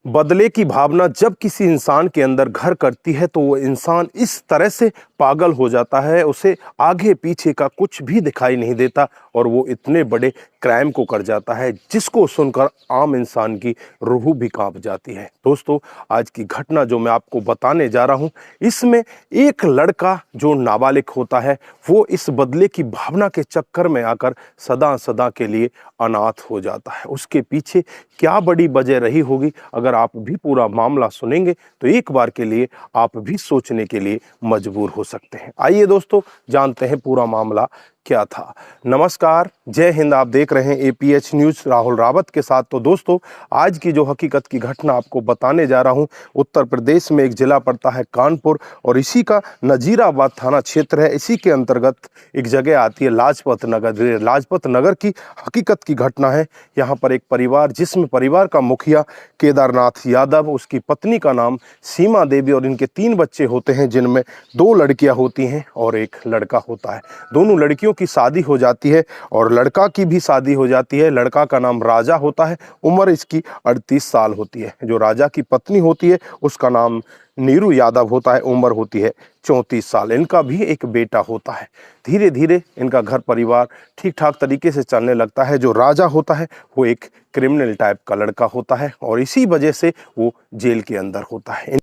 बदले की भावना जब किसी इंसान के अंदर घर करती है तो वो इंसान इस तरह से पागल हो जाता है, उसे आगे पीछे का कुछ भी दिखाई नहीं देता और वो इतने बड़े क्राइम को कर जाता है जिसको सुनकर आम इंसान की रूह भी कांप जाती है। दोस्तों, आज की घटना जो मैं आपको बताने जा रहा हूँ, इसमें एक लड़का जो नाबालिग होता है वो इस बदले की भावना के चक्कर में आकर सदा सदा के लिए अनाथ हो जाता है। उसके पीछे क्या बड़ी वजह रही होगी, अगर आप भी पूरा मामला सुनेंगे तो एक बार के लिए आप भी सोचने के लिए मजबूर हो सकते हैं। आइए दोस्तों, जानते हैं पूरा मामला क्या था। नमस्कार, जय हिंद। आप देख रहे हैं एपीएच न्यूज राहुल रावत के साथ। तो दोस्तों, आज की जो हकीकत की घटना आपको बताने जा रहा हूं, उत्तर प्रदेश में एक जिला पड़ता है कानपुर और इसी का नजीराबाद थाना क्षेत्र है। इसी के अंतर्गत एक जगह आती है लाजपत नगर। लाजपत नगर की हकीकत की घटना है। यहाँ पर एक परिवार, जिसमें परिवार का मुखिया केदारनाथ यादव, उसकी पत्नी का नाम सीमा देवी और इनके 3 बच्चे होते हैं, जिनमें 2 लड़कियां होती हैं और 1 लड़का होता है। दोनों लड़कियों की शादी हो जाती है और लड़का की भी शादी हो जाती है। लड़का का नाम राजा होता है, उम्र इसकी 38 साल होती है। जो राजा की पत्नी होती है उसका नाम नीरू यादव होता है, उम्र होती है 34 साल। इनका भी एक बेटा होता है। धीरे धीरे इनका घर परिवार ठीक ठाक तरीके से चलने लगता है। जो राजा होता है वो एक क्रिमिनल टाइप का लड़का होता है और इसी वजह से वो जेल के अंदर होता है।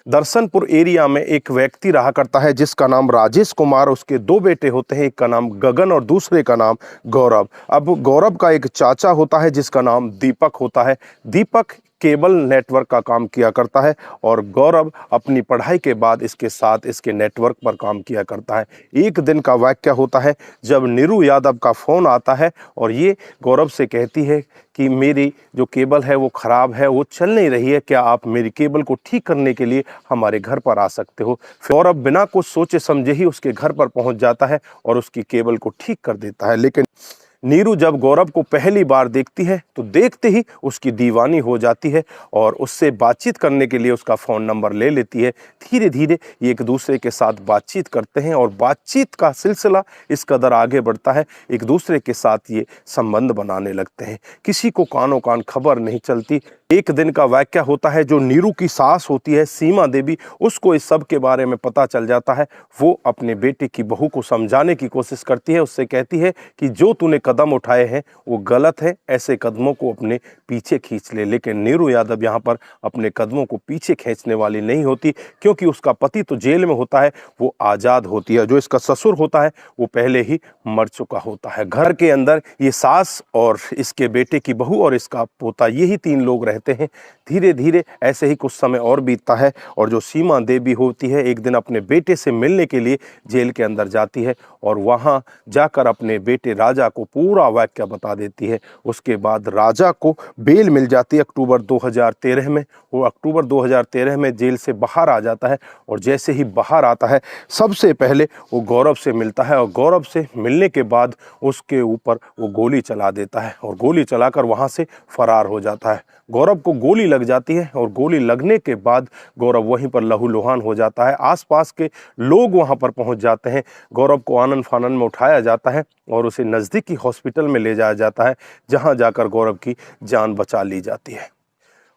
दर्शनपुर एरिया में एक व्यक्ति रहा करता है जिसका नाम राजेश कुमार। उसके 2 बेटे होते हैं, एक का नाम गगन और दूसरे का नाम गौरव। अब गौरव का एक चाचा होता है जिसका नाम दीपक होता है। दीपक केबल नेटवर्क का काम किया करता है और गौरव अपनी पढ़ाई के बाद इसके साथ इसके नेटवर्क पर काम किया करता है। एक दिन का वाकया होता है जब नीरू यादव का फ़ोन आता है और ये गौरव से कहती है कि मेरी जो केबल है वो ख़राब है, वो चल नहीं रही है, क्या आप मेरी केबल को ठीक करने के लिए हमारे घर पर आ सकते हो। गौरव बिना कुछ सोचे समझे ही उसके घर पर पहुंच जाता है और उसकी केबल को ठीक कर देता है। लेकिन नीरू जब गौरव को पहली बार देखती है तो देखते ही उसकी दीवानी हो जाती है और उससे बातचीत करने के लिए उसका फ़ोन नंबर ले लेती है। धीरे धीरे ये एक दूसरे के साथ बातचीत करते हैं और बातचीत का सिलसिला इस कदर आगे बढ़ता है, एक दूसरे के साथ ये संबंध बनाने लगते हैं। किसी को कानों कान खबर नहीं चलती। एक दिन का वाकया होता है, जो नीरू की सास होती है सीमा देवी, उसको इस सब के बारे में पता चल जाता है। वो अपने बेटे की बहू को समझाने की कोशिश करती है, उससे कहती है कि जो तूने कदम उठाए हैं वो गलत है, ऐसे कदमों को अपने पीछे खींच ले। लेकिन नीरू यादव यहाँ पर अपने कदमों को पीछे खींचने वाली नहीं होती, क्योंकि उसका पति तो जेल में होता है, वो आज़ाद होती है। जो इसका ससुर होता है वो पहले ही मर चुका होता है। घर के अंदर ये सास और इसके बेटे की बहू और इसका पोता, यही 3 लोग रहते हैं। धीरे धीरे ऐसे ही कुछ समय और बीतता है और जो सीमा देवी होती है एक दिन अपने बेटे से मिलने के लिए जेल के अंदर जाती है और वहां जाकर अपने बेटे राजा को पूरा वाकया बता देती है। उसके बाद राजा को बेल मिल जाती है अक्टूबर 2013 में। वो अक्टूबर 2013 में जेल से बाहर आ जाता है और जैसे ही बाहर आता है सबसे पहले वो गौरव से मिलता है और गौरव से मिलने के बाद उसके ऊपर वो गोली चला देता है और गोली चलाकर वहां से फरार हो जाता है। गौरव को गोली लग जाती है और गोली लगने के बाद गौरव वहीं पर लहूलुहान हो जाता है। आसपास के लोग वहां पर पहुंच जाते हैं। गौरव को आनन फानन में उठाया जाता है और उसे नज़दीकी हॉस्पिटल में ले जाया जाता है, जहां जाकर गौरव की जान बचा ली जाती है।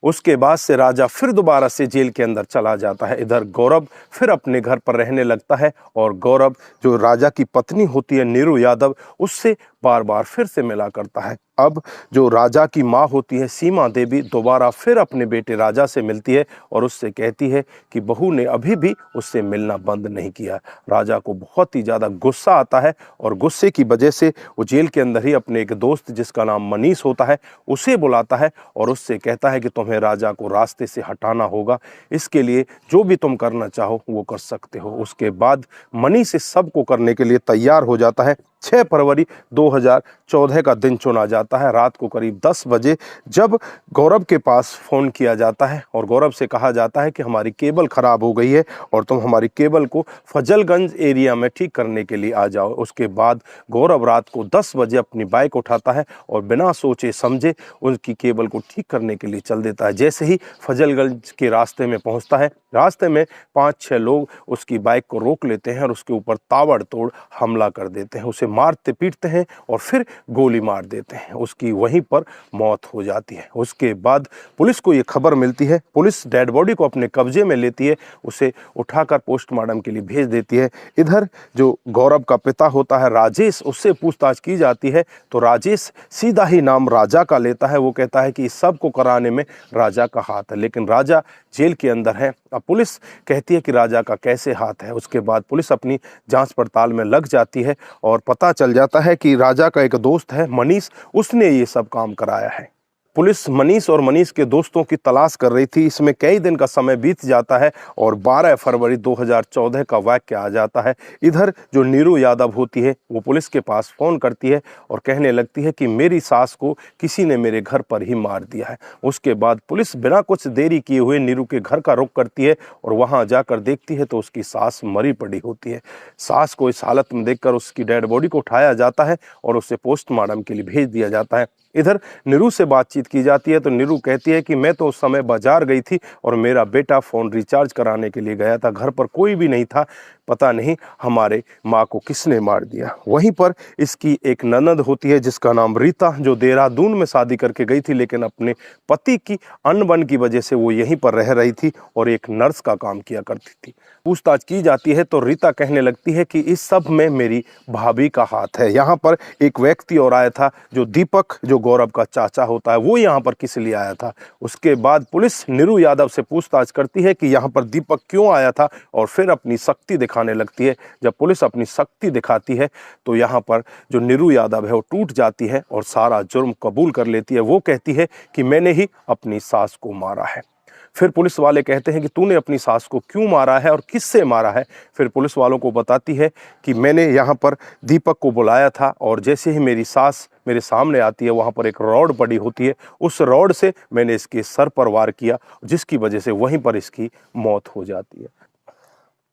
उसके बाद से राजा फिर दोबारा से जेल के अंदर चला जाता है। इधर गौरव फिर अपने घर पर रहने लगता है और गौरव जो राजा की पत्नी होती है नीरू यादव, उससे बार बार फिर से मिला करता है। अब जो राजा की माँ होती है सीमा देवी दोबारा फिर अपने बेटे राजा से मिलती है और उससे कहती है कि बहू ने अभी भी उससे मिलना बंद नहीं किया। राजा को बहुत ही ज़्यादा गुस्सा आता है और गुस्से की वजह से वो जेल के अंदर ही अपने एक दोस्त जिसका नाम मनीष होता है उसे बुलाता है और उससे कहता है कि तुम्हें राजा को रास्ते से हटाना होगा, इसके लिए जो भी तुम करना चाहो वो कर सकते हो। उसके बाद मनीष इस सब को करने के लिए तैयार हो जाता है। 6 फरवरी 2014 का दिन चुना जाता है। रात को करीब 10 बजे जब गौरव के पास फ़ोन किया जाता है और गौरव से कहा जाता है कि हमारी केबल ख़राब हो गई है और तुम हमारी केबल को फजलगंज एरिया में ठीक करने के लिए आ जाओ। उसके बाद गौरव रात को 10 बजे अपनी बाइक उठाता है और बिना सोचे समझे उनकी केबल को ठीक करने के लिए चल देता है। जैसे ही फजलगंज के रास्ते में पहुँचता है रास्ते में 5-6 लोग उसकी बाइक को रोक लेते हैं और उसके ऊपर ताबड़तोड़ हमला कर देते हैं, उसे मारते पीटते हैं और फिर गोली मार देते हैं। उसकी वहीं पर मौत हो जाती है। उसके बाद पुलिस को ये खबर मिलती है, पुलिस डेड बॉडी को अपने कब्जे में लेती है, उसे उठाकर पोस्टमार्टम के लिए भेज देती है। इधर जो गौरव का पिता होता है राजेश, उससे पूछताछ की जाती है तो राजेश सीधा ही नाम राजा का लेता है। वो कहता है कि इस सब को कराने में राजा का हाथ है, लेकिन राजा जेल के अंदर है। अब पुलिस कहती है कि राजा का कैसे हाथ है। उसके बाद पुलिस अपनी जांच पड़ताल में लग जाती है और पता चल जाता है कि राजा का एक दोस्त है मनीष, उसने ये सब काम कराया है। पुलिस मनीष और मनीष के दोस्तों की तलाश कर रही थी। इसमें कई दिन का समय बीत जाता है और 12 फरवरी 2014 का वाक्य आ जाता है। इधर जो नीरू यादव होती है वो पुलिस के पास फ़ोन करती है और कहने लगती है कि मेरी सास को किसी ने मेरे घर पर ही मार दिया है। उसके बाद पुलिस बिना कुछ देरी किए हुए नीरू के घर का रुख करती है और वहां जाकर देखती है तो उसकी सास मरी पड़ी होती है। सास को इस हालत में देखकर उसकी डेड बॉडी को उठाया जाता है और उसे पोस्टमार्टम के लिए भेज दिया जाता है। इधर नीरू से बातचीत की जाती है तो नीरू कहती है कि मैं तो उस समय बाजार गई थी और मेरा बेटा फ़ोन रिचार्ज कराने के लिए गया था, घर पर कोई भी नहीं था, पता नहीं हमारे माँ को किसने मार दिया। वहीं पर इसकी एक ननद होती है जिसका नाम रीता, जो देहरादून में शादी करके गई थी, लेकिन अपने पति की अनबन की वजह से वो यहीं पर रह रही थी और एक नर्स का काम किया करती थी। पूछताछ की जाती है तो रीता कहने लगती है कि इस सब में मेरी भाभी का हाथ है। यहाँ पर एक व्यक्ति और आया था जो दीपक, जो गौरव का चाचा होता है, वो यहाँ पर किस लिए आया था। उसके बाद पुलिस नीरू यादव से पूछताछ करती है कि यहाँ पर दीपक क्यों आया था और फिर अपनी शक्ति दिखाने लगती है। जब पुलिस अपनी शक्ति दिखाती है तो यहाँ पर जो नीरू यादव है वो टूट जाती है और सारा जुर्म कबूल कर लेती है। वो कहती है कि मैंने ही अपनी सास को मारा है। फिर पुलिस वाले कहते हैं कि तूने अपनी सास को क्यों मारा है और किससे मारा है। फिर पुलिस वालों को बताती है कि मैंने यहाँ पर दीपक को बुलाया था और जैसे ही मेरी सास मेरे सामने आती है वहाँ पर एक रॉड पड़ी होती है, उस रॉड से मैंने इसके सर पर वार किया, जिसकी वजह से वहीं पर इसकी मौत हो जाती है।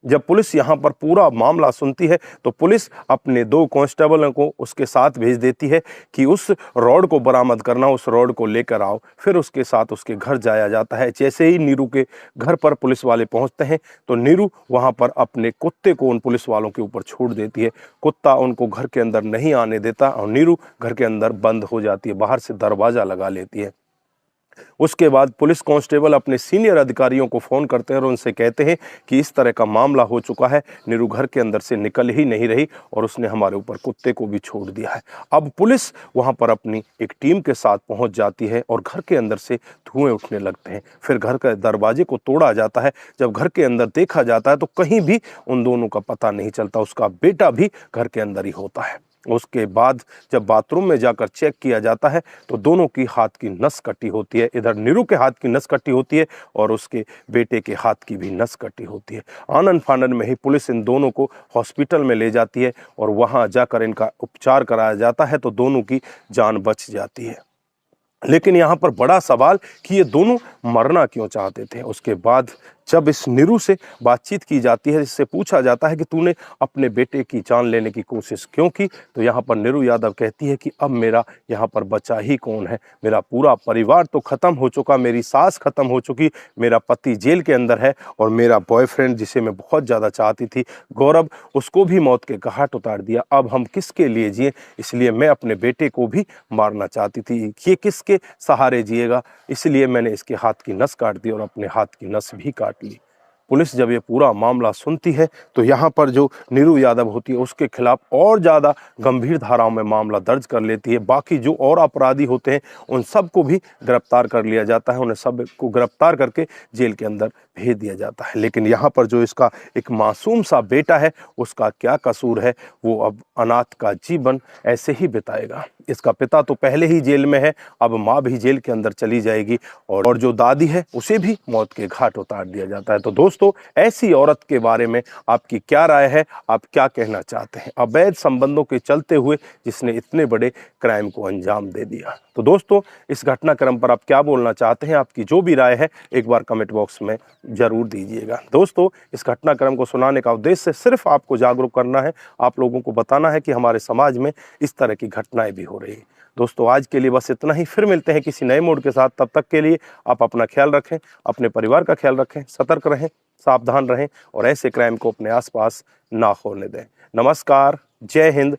जब पुलिस यहाँ पर पूरा मामला सुनती है तो पुलिस अपने 2 कांस्टेबलों को उसके साथ भेज देती है कि उस रॉड को बरामद करना, उस रॉड को लेकर आओ। फिर उसके साथ उसके घर जाया जाता है। जैसे ही नीरू के घर पर पुलिस वाले पहुंचते हैं तो नीरू वहां पर अपने कुत्ते को उन पुलिस वालों के ऊपर छोड़ देती है। कुत्ता उनको घर के अंदर नहीं आने देता और नीरू घर के अंदर बंद हो जाती है, बाहर से दरवाज़ा लगा लेती है। उसके बाद पुलिस कांस्टेबल अपने सीनियर अधिकारियों को फ़ोन करते हैं और उनसे कहते हैं कि इस तरह का मामला हो चुका है, नीरू घर के अंदर से निकल ही नहीं रही और उसने हमारे ऊपर कुत्ते को भी छोड़ दिया है। अब पुलिस वहां पर अपनी एक टीम के साथ पहुंच जाती है और घर के अंदर से धुएं उठने लगते हैं। फिर घर के दरवाजे को तोड़ा जाता है। जब घर के अंदर देखा जाता है तो कहीं भी उन दोनों का पता नहीं चलता, उसका बेटा भी घर के अंदर ही होता है। उसके बाद जब बाथरूम में जाकर चेक किया जाता है तो दोनों की हाथ की नस कटी होती है। इधर नीरू के हाथ की नस कटी होती है और उसके बेटे के हाथ की भी नस कटी होती है। आनन फानन में ही पुलिस इन दोनों को हॉस्पिटल में ले जाती है और वहां जाकर इनका उपचार कराया जाता है तो दोनों की जान बच जाती है। लेकिन यहाँ पर बड़ा सवाल कि ये दोनों मरना क्यों चाहते थे। उसके बाद जब इस नीरू से बातचीत की जाती है, इससे पूछा जाता है कि तूने अपने बेटे की जान लेने की कोशिश क्यों की, तो यहाँ पर नीरू यादव कहती है कि अब मेरा यहाँ पर बचा ही कौन है, मेरा पूरा परिवार तो ख़त्म हो चुका, मेरी सास ख़त्म हो चुकी, मेरा पति जेल के अंदर है और मेरा बॉयफ्रेंड जिसे मैं बहुत ज़्यादा चाहती थी गौरव, उसको भी मौत के घाट उतार दिया। अब हम किसके लिए जिए, इसलिए मैं अपने बेटे को भी मारना चाहती थी। ये किसके सहारे जिएगा, इसलिए मैंने इसके हाथ की नस काट दी और अपने हाथ की नस भी काट ली। पुलिस जब ये पूरा मामला सुनती है तो यहाँ पर जो नीरू यादव होती है उसके खिलाफ और ज़्यादा गंभीर धाराओं में मामला दर्ज कर लेती है। बाकी जो और अपराधी होते हैं उन सबको भी गिरफ्तार कर लिया जाता है, उन्हें सब को गिरफ्तार करके जेल के अंदर भेज दिया जाता है। लेकिन यहाँ पर जो इसका एक मासूम सा बेटा है उसका क्या कसूर है, वो अब अनाथ का जीवन ऐसे ही बिताएगा। इसका पिता तो पहले ही जेल में है, अब माँ भी जेल के अंदर चली जाएगी और जो दादी है उसे भी मौत के घाट उतार दिया जाता है। तो दोस्तों, ऐसी औरत के बारे में आपकी क्या राय है, आप क्या कहना चाहते हैं? अवैध संबंधों के चलते हुए जिसने इतने बड़े क्राइम को अंजाम दे दिया। तो दोस्तों, इस घटनाक्रम पर आप क्या बोलना चाहते हैं? आपकी जो भी राय है एक बार कमेंट बॉक्स में जरूर दीजिएगा। दोस्तों, इस घटनाक्रम को सुनाने का उद्देश्य सिर्फ आपको जागरूक करना है, आप लोगों को बताना है कि हमारे समाज में इस तरह की घटनाएं भी हो रही है। दोस्तों, आज के लिए बस इतना ही, फिर मिलते हैं किसी नए मोड के साथ। तब तक के लिए आप अपना ख्याल रखें, अपने परिवार का ख्याल रखें, सतर्क रहें। सावधान रहें और ऐसे क्राइम को अपने आसपास ना होने दें। नमस्कार, जय हिंद,